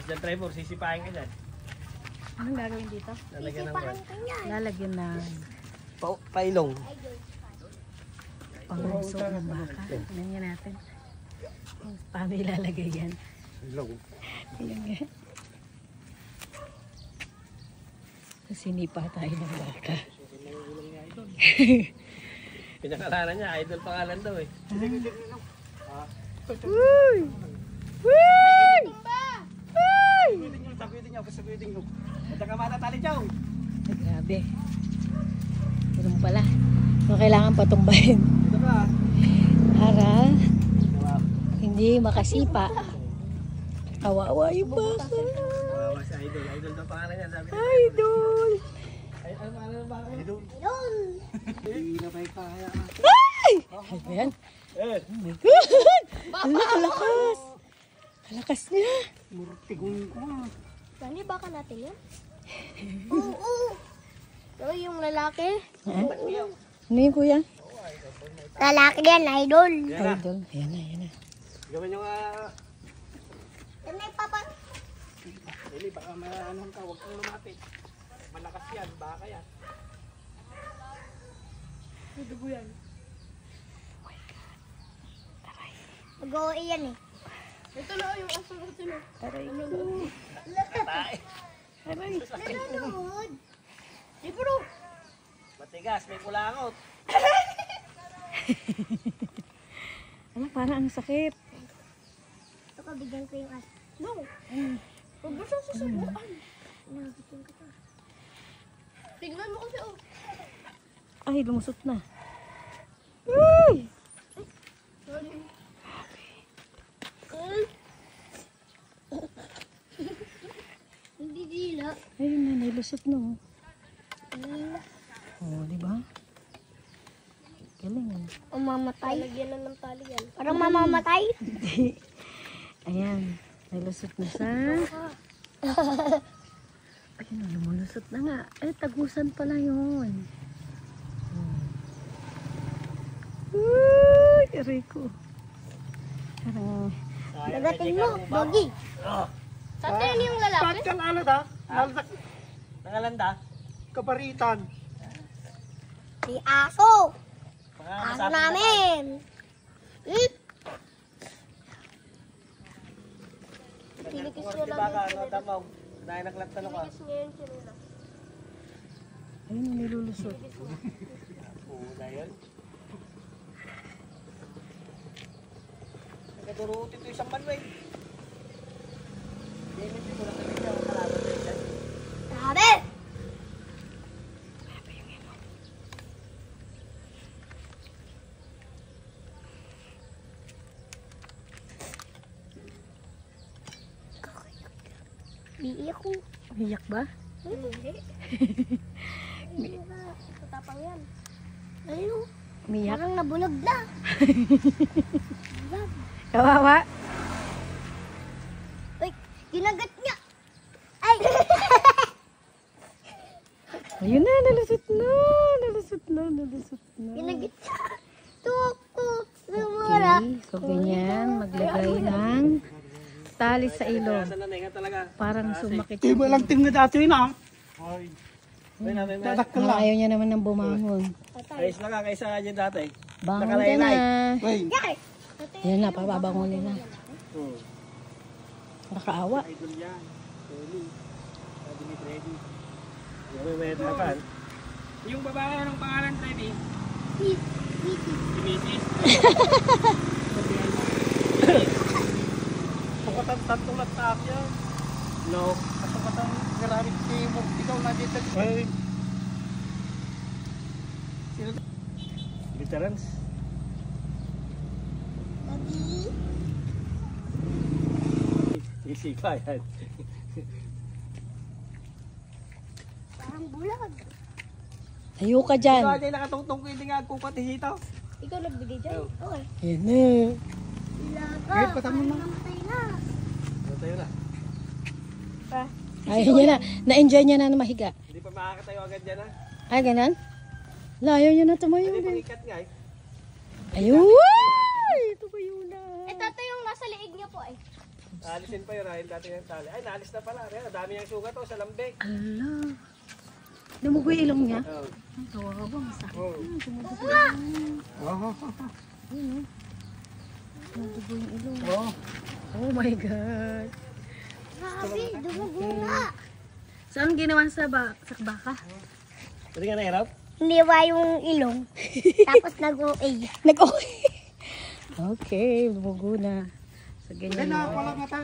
Diyan, driver, sisipahin ka dyan. Anong gagawin dito? Lalagyan ng Sisipahan ka niyan. Lalagyan na pailong. pangusok ng baka. Tignan nga natin. Paano ilalagay yan? Ilong. Ayan nga. Sinipa tayo ng baka. Pinakalanan niya, idol pangalan daw eh. Uy! Uy! Uy! Sabihin niyo, sabihin niyo. Punta ka matatali dyan. Ay, grabe. Ganun pala. So, kailangan patumbahin. Ito ba? Para hindi makasipa. Kawawa yung baka. Kawawa si idol. Idol daw pangalan niya. Sabi niya. Idol! Ay, ano pangalan ng baka? Idol. Yun. Hindi na pa kaya. Ay! Ay ba yan? Eh! Oh my God! Ala, kalakas! Kalakas niya! Murtigun ko. Sani, baka natin yun? Oo. So, yung lalaki? Ano yun, kuya? Lalaki yan, idol. Yan na. Idol. Ayan na, ayan na. Gawin nyo nga. Yan na, papa. Eli, baka maanohan ka. Huwag kang lumapit. Malakas yan. Baka yan. Dugo yan. Mag-uwi yan eh. Ito na yung aso natin. Aray ko. Katay. Aray. Nanonood. Di bro. Matigas. May kulangot. Ala, parang ang sakit. Ito ka, bigyan ko yung aso. No. Huwag mo siyang susubuan. Nabigyan ko to. Tignan mo kasi oh. Ay, lumusot na. Uy! Sorry. Hindi dila. Ayun na, nilusot na. Oh, di ba? Galing ano. O mamatay. Lagyan na ng tali yan. Parang mamamatay. Hindi. Ayan, nilusot na sa... Ayun, lumulusot na nga. Ay, tagusan pala yun. Uy, aray ko. Parang... Dagating mo, Doggy. Saan yun yung lalaki? Bakit kang ano ta? Nangalanda? Kaparitan. Si aso. Mga Aso masapit namin. Pilikis ko lang. Baka ano, tamaw. Dahil naklagtan ako. Ayun, nilulusot. Oo, dahil. Nagkaduruti ito isang manway. Hindi ko na kami siya. Kalaban na siya. Sabi. Biiyak ko. Umiyak ba? Hindi. Tatapang yan. Ayun. Umiyak? Parang nabulag na. Kawawa? Uy, ginagat niya. Ay! Ayun na, nalusot na. Nalusot na, nalusot na. Ginagat niya. Tuko. Sumura. Okay, so ganyan, maglagay ng tali sa ilong. Saan na nga talaga? Parang sumakit. Di ba lang tingnan dati yun ah? May Dadaktan lang. Ayaw niya naman ng bumangon. ayos lang nga kaysa dyan dati. Bangon ka na. Wait. Yan na, papabangonin na. Nakaawa. Idol yan. Tony. Ready. Yung may tapan. Yung babae anong pangalan, Freddy? Si Mrs. Sukatan tantulat sa akin. No. Sukatan garamit si mo. Ikaw na dito. Ay. Sino? Veterans. Easy ka yan. Parang bulag. Tayo ka dyan. Ikaw dyan nakatungtong ko hindi nga kupati hitaw. Ikaw nagbigay dyan? Okay. Yan na. Ilaga. Kahit patamo na. Namatay na. Ano tayo na? Ayaw niya na. Na-enjoy niya na mahiga. Hindi pa makakatayo agad dyan ha. Ay, ganun? Layo niya na tumayo. Hindi pangikat nga eh. Ayun! Tumayo na. Ito yung nasa liig niya po eh. Alisin pa yun dahil dati yung tali. Ay, naalis na pala. Ayan, dami yung sugat sa lambing. Ala. Dumugo yung ilong niya. Oh. Ang kawawa, masakit. Oh. Dumugo yung ilong. Oh. Yun, oh. Dumugo yung ilong. Oh. Oh my God. Grabe, dumugo nga. Saan ginawa sa baka? Pwede ka nahirap? Niwa yung ilong. Tapos nag-OA. Nag-okay. Okay, dumugo na. So, ganyan Kaya na. nakakulang nga ta.